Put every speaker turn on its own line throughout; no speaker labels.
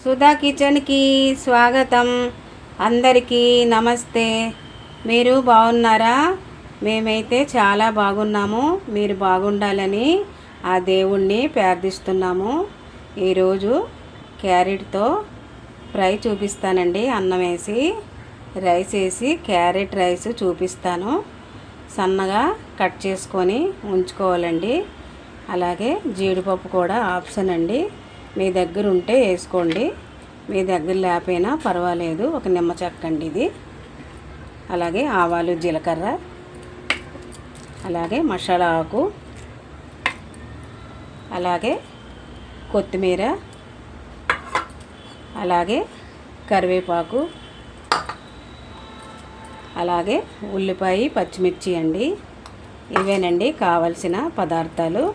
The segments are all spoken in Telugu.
సుధా కిచెన్కి స్వాగతం. అందరికీ నమస్తే. మీరు బాగున్నారా? మేమైతే చాలా బాగున్నాము. మీరు బాగుండాలని ఆ దేవుణ్ణి ప్రార్థిస్తున్నాము. ఈరోజు క్యారెట్తో ఫ్రై చూపిస్తానండి. అన్నం వేసి రైస్ వేసి క్యారెట్ రైస్ చూపిస్తాను. సన్నగా కట్ చేసుకొని ఉంచుకోవాలండి. అలాగే జీడిపప్పు కూడా ఆప్షన్ అండి. మీ దగ్గర ఉంటే వేసుకోండి, మీ దగ్గర లేకపోయినా పర్వాలేదు. ఒక నిమ్మ చెక్క అండి ఇది. అలాగే ఆవాలు, జీలకర్ర, అలాగే మసాలా ఆకు, అలాగే కొత్తిమీర, అలాగే కరివేపాకు, అలాగే ఉల్లిపాయ, పచ్చిమిర్చి అండి. ఇవేనండి కావలసిన పదార్థాలు.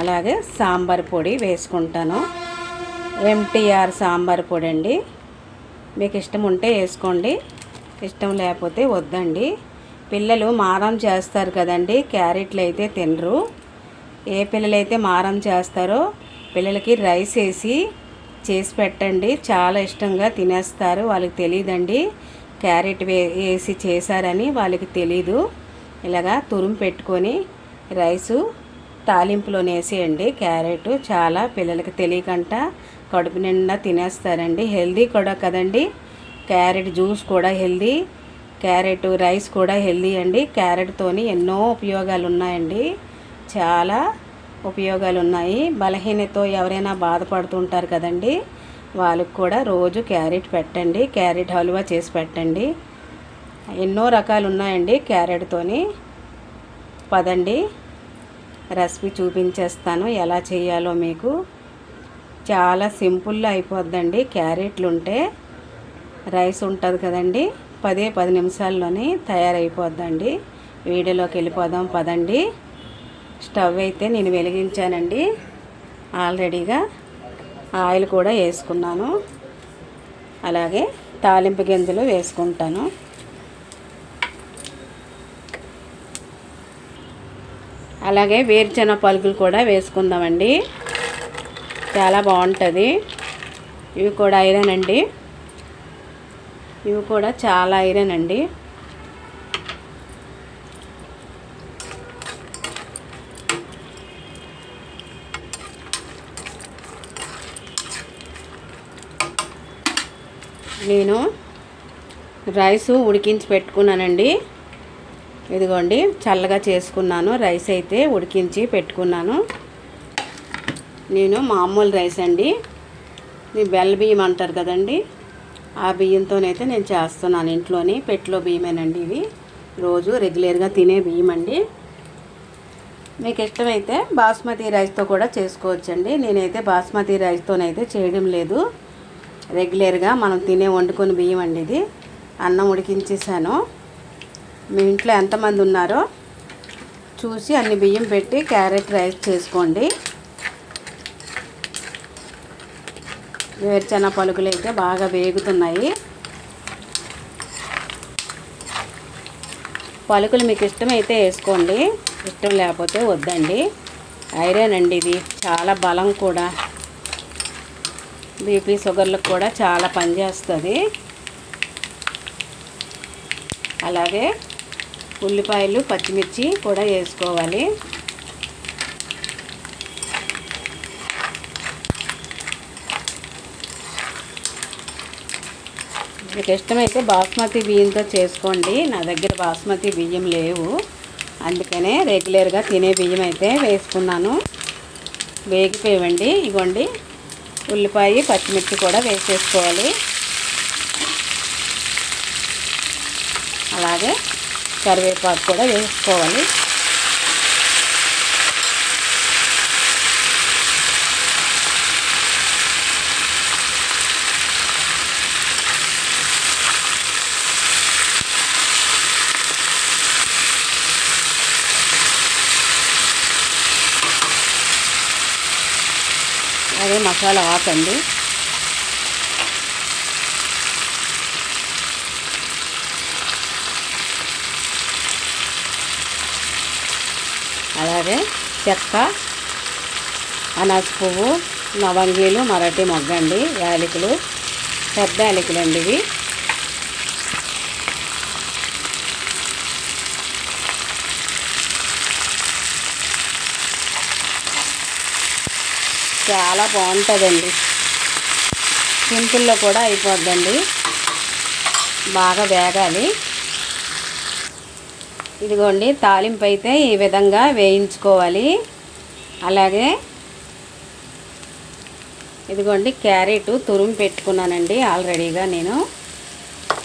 అలాగే సాంబార్ పొడి వేసుకుంటాను. ఎంటీఆర్ సాంబార్ పొడి అండి. మీకు ఇష్టం ఉంటే వేసుకోండి, ఇష్టం లేకపోతే వద్దండి. పిల్లలు మారం చేస్తారు కదండి, క్యారెట్లు అయితే తినరు. ఏ పిల్లలైతే మారం చేస్తారో పిల్లలకి రైస్ వేసి చేసి పెట్టండి, చాలా ఇష్టంగా తినేస్తారు. వాళ్ళకి తెలియదండి క్యారెట్ వేసి చేశారని, వాళ్ళకి తెలీదు. ఇలాగా తురుము పెట్టుకొని రైసు తాలింపులో వేసేయండి. క్యారెట్ చాలా పిల్లలకి తెలియకంట కడుపు నిండా తినేస్తారండి. హెల్దీ కూడా కదండి, క్యారెట్ జ్యూస్ కూడా హెల్దీ, క్యారెట్ రైస్ కూడా హెల్దీ అండి. క్యారెట్తోని ఎన్నో ఉపయోగాలు ఉన్నాయండి, చాలా ఉపయోగాలు ఉన్నాయి. బలహీనతో ఎవరైనా బాధపడుతుంటారు కదండి, వాళ్ళకి కూడా రోజు క్యారెట్ పెట్టండి. క్యారెట్ హల్వా చేసి పెట్టండి. ఎన్నో రకాలు ఉన్నాయండి క్యారెట్తోని. పదండి రెసిపీ చూపించేస్తాను ఎలా చేయాలో. మీకు చాలా సింపుల్గా అయిపోద్దండి. క్యారెట్లు ఉంటే రైస్ ఉంటుంది కదండి, 10 నిమిషాల్లోనే తయారైపోద్దండి. వీడియోలోకి వెళ్ళిపోదాం పదండి. స్టవ్ అయితే నేను వెలిగించానండి. ఆల్రెడీగా ఆయిల్ కూడా వేసుకున్నాను. అలాగే తాలింపు గింజలు వేసుకుంటాను. అలాగే వేరుశనగ పలుకులు కూడా వేసుకుందామండి, చాలా బాగుంటుంది. ఇవి కూడా ఐరన్ అండి, ఇవి కూడా చాలా ఐరన్ అండి. నేను రైసు ఉడికించి పెట్టుకున్నానండి. ఇదిగోండి చల్లగా చేసుకున్నాను. రైస్ అయితే ఉడికించి పెట్టుకున్నాను. నేను మామూలు రైస్ అండి, మీ బెల్ల బియ్యం అంటారు కదండి, ఆ బియ్యంతోనైతే నేను చేస్తున్నాను. ఇంట్లోని పెట్టులో బియ్యమేనండి ఇవి, రోజు రెగ్యులర్గా తినే బియ్యం అండి. మీకు ఇష్టమైతే బాస్మతి రైస్తో కూడా చేసుకోవచ్చండి. నేనైతే బాస్మతి రైస్తోనైతే చేయడం లేదు, రెగ్యులర్గా మనం తినే వండుకొని బియ్యం అండి ఇది. అన్నం ఉడికించేసాను. మీ ఇంట్లో ఎంతమంది ఉన్నారో చూసి అన్ని బియ్యం పెట్టి క్యారెట్ రైస్ చేసుకోండి. వేరుశనగ పలుకులు అయితే బాగా వేగుతున్నాయి. పలుకులు మీకు ఇష్టమైతే వేసుకోండి, ఇష్టం లేకపోతే వద్దండి. ఐరన్ అండి ఇది, చాలా బలం కూడా, బీపీ షుగర్లకు కూడా చాలా పనిచేస్తుంది. అలాగే ఉల్లిపాయలు, పచ్చిమిర్చి కూడా వేసుకోవాలి. మీకు ఇష్టమైతే బాస్మతి బియ్యంతో చేసుకోండి. నా దగ్గర బాస్మతి బియ్యం లేవు, అందుకనే రెగ్యులర్గా తినే బియ్యం అయితే వేసుకున్నాను. వేగిపోయివ్వండి. ఇగోండి ఉల్లిపాయ, పచ్చిమిర్చి కూడా వేసేసుకోవాలి. అలాగే కరివేపాకు కూడా వేసుకోవాలి. అదే మసాలా ఆకండి. అలాగే చెక్క, అనాస పువ్వు, లవంగీలు, మరాఠీ మొగ్గ అండి, యాలకులు, పెద్ద యాలకులు అండి ఇవి. చాలా బాగుంటుందండి, సింపుల్లో కూడా అయిపోద్దండి. బాగా వేగాలి. ఇదిగోండి తాలింపు అయితే ఈ విధంగా వేయించుకోవాలి. అలాగే ఇదిగోండి క్యారెట్ తురిమి పెట్టుకున్నానండి ఆల్రెడీగా. నేను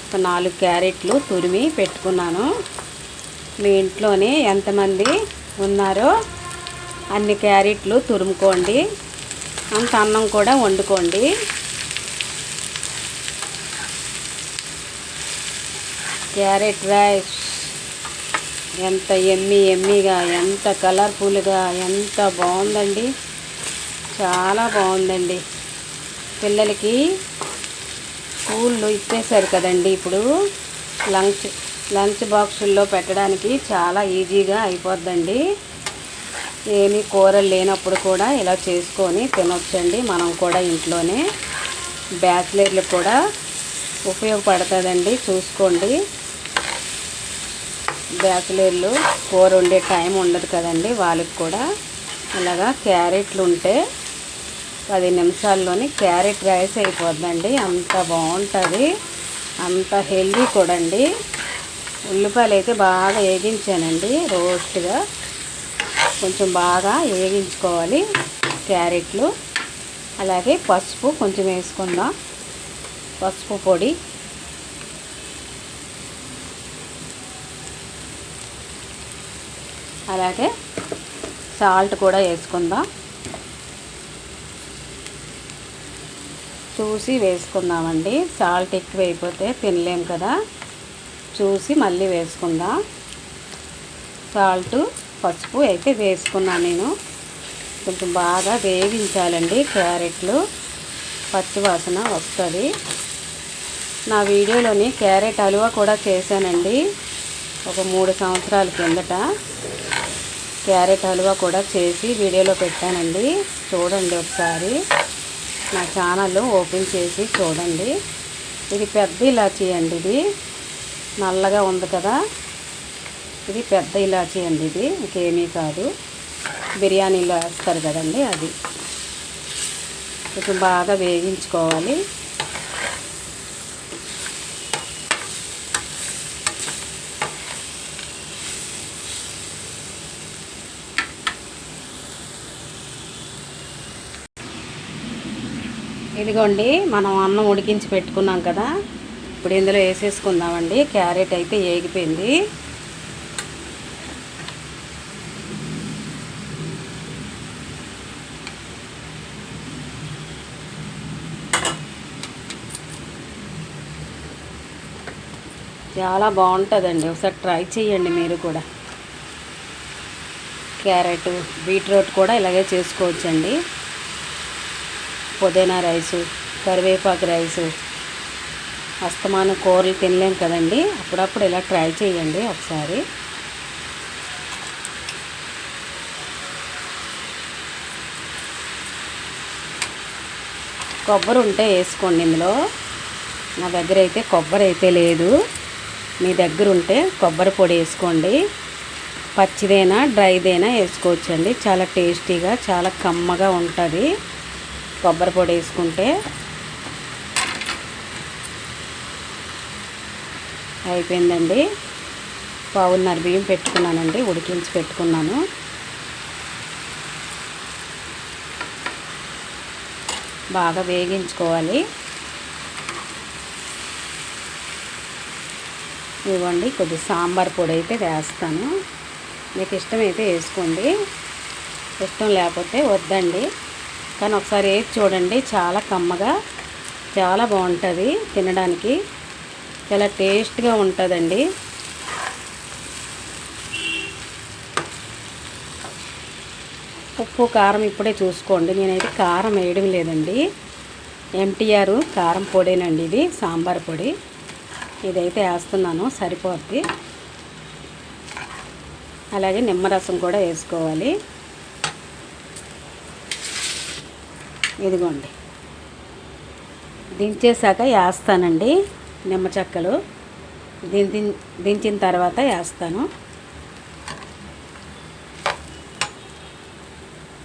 ఒక 4 క్యారెట్లు తురిమి పెట్టుకున్నాను. మీ ఇంట్లోనే ఎంతమంది ఉన్నారో అన్ని క్యారెట్లు తురుముకోండి, అంత అన్నం కూడా వండుకోండి. క్యారెట్ రైస్ ఎంత ఎమ్మీగా, ఎంత కలర్ఫుల్గా, ఎంత బాగుందండి. చాలా బాగుందండి. పిల్లలకి స్కూల్లో ఇచ్చేసారు కదండి, ఇప్పుడు లంచ్ బాక్సుల్లో పెట్టడానికి చాలా ఈజీగా అయిపోద్దండి. ఏమీ కూరలు లేనప్పుడు కూడా ఇలా చేసుకొని తినొచ్చండి. మనం కూడా ఇంట్లోనే బ్యాచిలర్లకు కూడా ఉపయోగపడుతుందండి. చూసుకోండి, బ్యాచిలర్లు కూర వండే టైం ఉండదు కదండి, వాళ్ళకి కూడా ఇలాగా క్యారెట్లు ఉంటే 10 నిమిషాల్లోని క్యారెట్ రైస్ అయిపోద్దండి. అంత బాగుంటుంది, అంత హెల్దీ కూడా అండి. ఉల్లిపాయలు అయితే బాగా వేగించానండి, రోస్ట్గా కొంచెం బాగా వేగించుకోవాలి క్యారెట్లు. అలాగే పసుపు కొంచెం వేసుకుందాం, పసుపు పొడి. అలాగే సాల్ట్ కూడా వేసుకుందాం, చూసి వేసుకుందామండి. సాల్ట్ ఎక్కువ అయిపోతే తినలేం కదా, చూసి మళ్ళీ వేసుకుందాం. సాల్ట్, పసుపు అయితే వేసుకున్నాను నేను. కొంచెం బాగా వేగించాలండి క్యారెట్లు, పచ్చివాసన వస్తుంది. నా వీడియోలోని క్యారెట్ హల్వా కూడా చేశానండి ఒక 3 సంవత్సరాల కిందట. క్యారెట్ హల్వా కూడా చేసి వీడియోలో పెట్టానండి, చూడండి ఒకసారి. నా ఛానల్ ఓపెన్ చేసి చూడండి. ఇది పెద్ద ఇలాచీ అండి, ఇది నల్లగా ఉంది కదా, ఇది పెద్ద ఇలాచీ అండి. ఇది ఇంకేమీ కాదు, బిర్యానీలో వేస్తారు కదండి అది. కొంచెం బాగా వేగించుకోవాలి. ఇదిగోండి మనం అన్నం ఉడికించి పెట్టుకున్నాం కదా, ఇప్పుడు ఇందులో వేసేసుకుందామండి. క్యారెట్ అయితే వేగిపోయింది. చాలా బాగుంటుందండి, ఒకసారి ట్రై చేయండి మీరు కూడా. క్యారెట్, బీట్రూట్ కూడా ఇలాగే చేసుకోవచ్చండి. పుదీనా రైసు, కరివేపాకు రైసు. అస్తమానం కూరలు తినలేం కదండి, అప్పుడప్పుడు ఇలా ట్రై చేయండి ఒకసారి. కొబ్బరి ఉంటే వేసుకోండి ఇందులో. నా దగ్గర అయితే కొబ్బరి అయితే లేదు, మీ దగ్గర ఉంటే కొబ్బరి పొడి వేసుకోండి. పచ్చిదైనా డ్రైదైనా వేసుకోవచ్చండి. చాలా టేస్టీగా, చాలా కమ్మగా ఉంటుంది కొబ్బరి పొడి వేసుకుంటే. అయిపోయిందండి. 1/4 బియ్యం పెట్టుకున్నానండి, ఉడికించి పెట్టుకున్నాను. బాగా వేగించుకోవాలి. ఇవ్వండి, కొద్ది సాంబార్ పొడి అయితే వేస్తాను. మీకు ఇష్టమైతే వేసుకోండి, ఇష్టం లేకపోతే వద్దండి. కానీ ఒకసారి వేసి చూడండి, చాలా కమ్మగా, చాలా బాగుంటుంది తినడానికి, చాలా టేస్ట్గా ఉంటుందండి. ఉప్పు కారం ఇప్పుడే చూసుకోండి. నేనైతే కారం వేయడం లేదండి, ఎంటీఆర్ కారం పొడేనండి, ఇది సాంబార్ పొడి. ఇదైతే వేస్తున్నాను, సరిపోద్ది. అలాగే నిమ్మరసం కూడా వేసుకోవాలి. ఇదిగోండి, దించేసాక వేస్తానండి నిమ్మ చెక్కలు. దించిన తర్వాత వేస్తాను.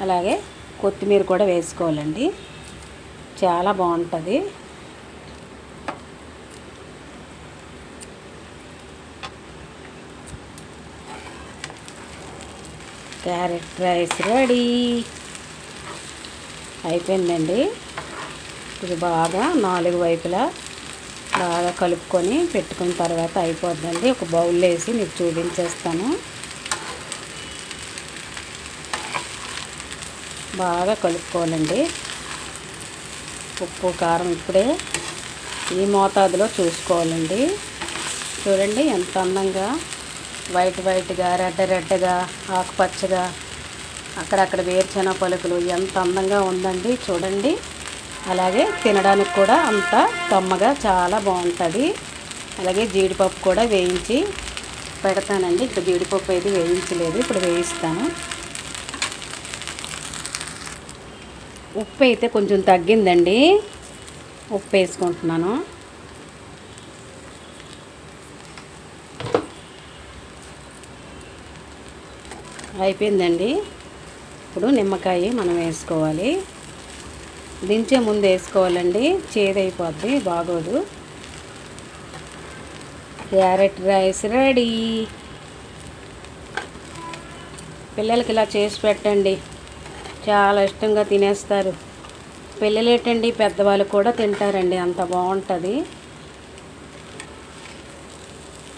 అలాగే కొత్తిమీర కూడా వేసుకోవాలండి, చాలా బాగుంటుంది. క్యారెట్ రైస్ రెడీ అయిపోయిందండి. ఇది బాగా 4 వైపులా బాగా కలుపుకొని పెట్టుకున్న తర్వాత అయిపోద్దండి. ఒక బౌల్లో వేసి మీకు చూపించేస్తాను. బాగా కలుపుకోవాలండి. ఉప్పు కారం ఇప్పుడే ఈ మోతాదులో చూసుకోవాలండి. చూడండి ఎంత అందంగా వైట్గా రెడ్డగా ఆకుపచ్చగా అక్కడక్కడ వేరుశనగ పలుకులు ఎంత అందంగా ఉందండి చూడండి. అలాగే తినడానికి కూడా అంత కమ్మగా చాలా బాగుంటుంది. అలాగే జీడిపప్పు కూడా వేయించి పెడతానండి. ఇక్కడ జీడిపప్పు అయితే వేయించలేదు, ఇప్పుడు వేయిస్తాను. ఉప్పు అయితే కొంచెం తగ్గిందండి, ఉప్పు వేసుకుంటున్నాను. అయిపోయిందండి. ఇప్పుడు నిమ్మకాయ మనం వేసుకోవాలి. దించే ముందు వేసుకోవాలండి, చేదైపోద్ది, బాగోదు. Carrot rice ready. పిల్లలకి ఇలా చేసి పెట్టండి, చాలా ఇష్టంగా తినేస్తారు. పిల్లలేటండి, పెద్దవాళ్ళు కూడా తింటారండి, అంత బాగుంటుంది.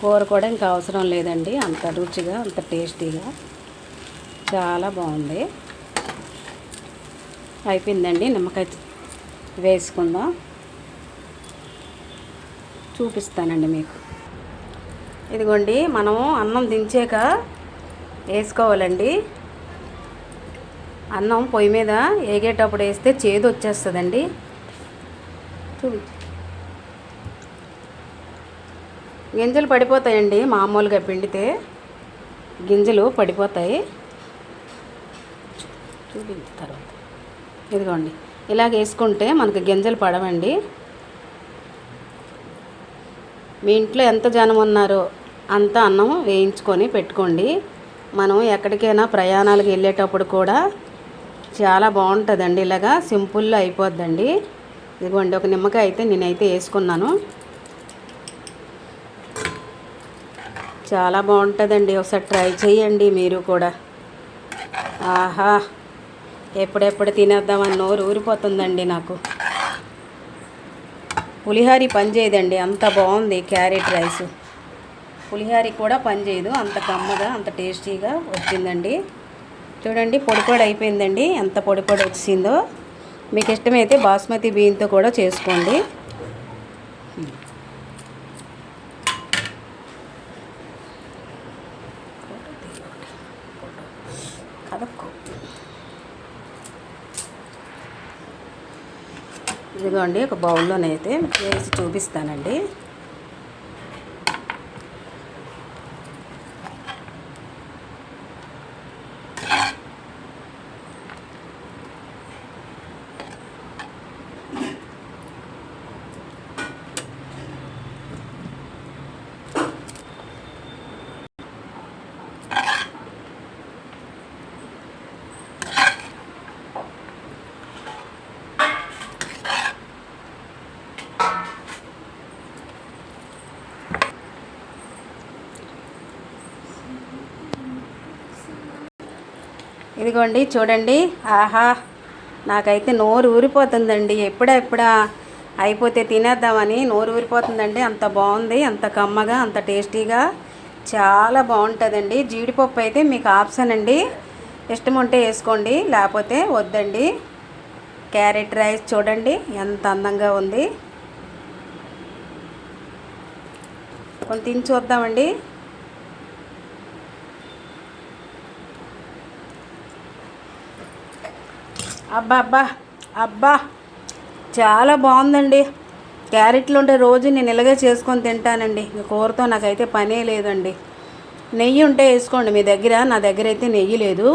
కూర కూడా ఇంకా అవసరం లేదండి, అంత రుచిగా అంత టేస్టీగా చాలా బాగుంది. అయిపోయిందండి. నిమ్మకాయ వేసుకుందాం, చూపిస్తానండి మీకు. ఇదిగోండి, మనము అన్నం దించాక వేసుకోవాలండి. అన్నం పొయ్యి మీద ఏగేటప్పుడు వేస్తే చేదు వచ్చేస్తుందండి. చూపించు. గింజలు పడిపోతాయండి, మామూలుగా పిండితే గింజలు పడిపోతాయి. చూపించిన తర్వాత ఇదిగోండి, ఇలాగ వేసుకుంటే మనకు గింజలు పడవండి. మీ ఇంట్లో ఎంత జనం ఉన్నారో అంత అన్నం వేయించుకొని పెట్టుకోండి. మనం ఎక్కడికైనా ప్రయాణాలకు వెళ్ళేటప్పుడు కూడా చాలా బాగుంటుందండి. ఇలాగా సింపుల్గా అయిపోద్దండి. ఇదిగోండి, ఒక నిమ్మకాయ అయితే నేనైతే వేసుకున్నాను. చాలా బాగుంటుందండి, ఒకసారి ట్రై చేయండి మీరు కూడా. ఆహా, ఎప్పుడెప్పుడు తినేద్దామని నోరు ఊరిపోతుందండి నాకు. పులిహారి పనిచేయదండి, అంత బాగుంది క్యారెట్ రైస్. పులిహారి కూడా పనిచేయదు, అంత కమ్మగా అంత టేస్టీగా వచ్చిందండి. చూడండి, పొడి అయిపోయిందండి, ఎంత పొడి వచ్చిందో. మీకు ఇష్టమైతే బాస్మతి బియ్యంతో కూడా చేసుకోండి. ఇదిగోండి, ఒక బౌల్లోనైతే వేసి చూపిస్తానండి. ఇదిగోండి చూడండి, ఆహా, నాకైతే నోరు ఊరిపోతుందండి. ఎప్పుడా అయిపోతే తినేద్దామని నోరు ఊరిపోతుందండి. అంత బాగుంది, అంత కమ్మగా అంత టేస్టీగా చాలా బాగుంటుందండి. జీడిపప్పు అయితే మీకు ఆప్షన్ అండి, ఇష్టం ఉంటే వేసుకోండి, లేకపోతే వద్దండి. క్యారెట్ రైస్ చూడండి ఎంత అందంగా ఉంది. కొంచెం తిని చూద్దామండి. అబ్బా చాలా బాగుందండి. క్యారెట్లు ఉంటే రోజు నేను ఇలాగే చేసుకొని తింటానండి. కూరతో నాకైతే పనే లేదండి. నెయ్యి ఉంటే వేసుకోండి మీ దగ్గర, నా దగ్గర అయితే నెయ్యి లేదు.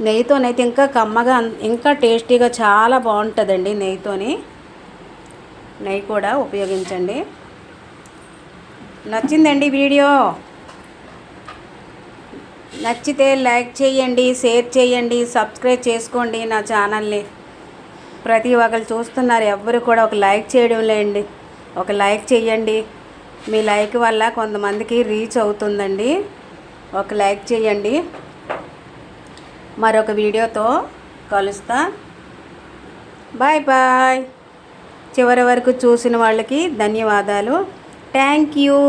నెయ్యితోనైతే ఇంకా కమ్మగా ఇంకా టేస్టీగా చాలా బాగుంటుందండి. నెయ్యి కూడా ఉపయోగించండి. నచ్చిందండి వీడియో? నచ్చితే లైక్ చేయండి, షేర్ చేయండి, సబ్స్క్రైబ్ చేసుకోండి నా ఛానల్ని. ప్రతి ఒక్కరు చూస్తున్నారు, ఎవ్వరు కూడా ఒక లైక్ చేయడం లేండి. ఒక లైక్ చేయండి. మీ లైక్ వల్ల కొంతమందికి రీచ్ అవుతుందండి. ఒక లైక్ చేయండి. మరొక వీడియోతో కలుస్తా. Bye bye. చివరి వరకు చూసిన వాళ్ళకి ధన్యవాదాలు. Thank you.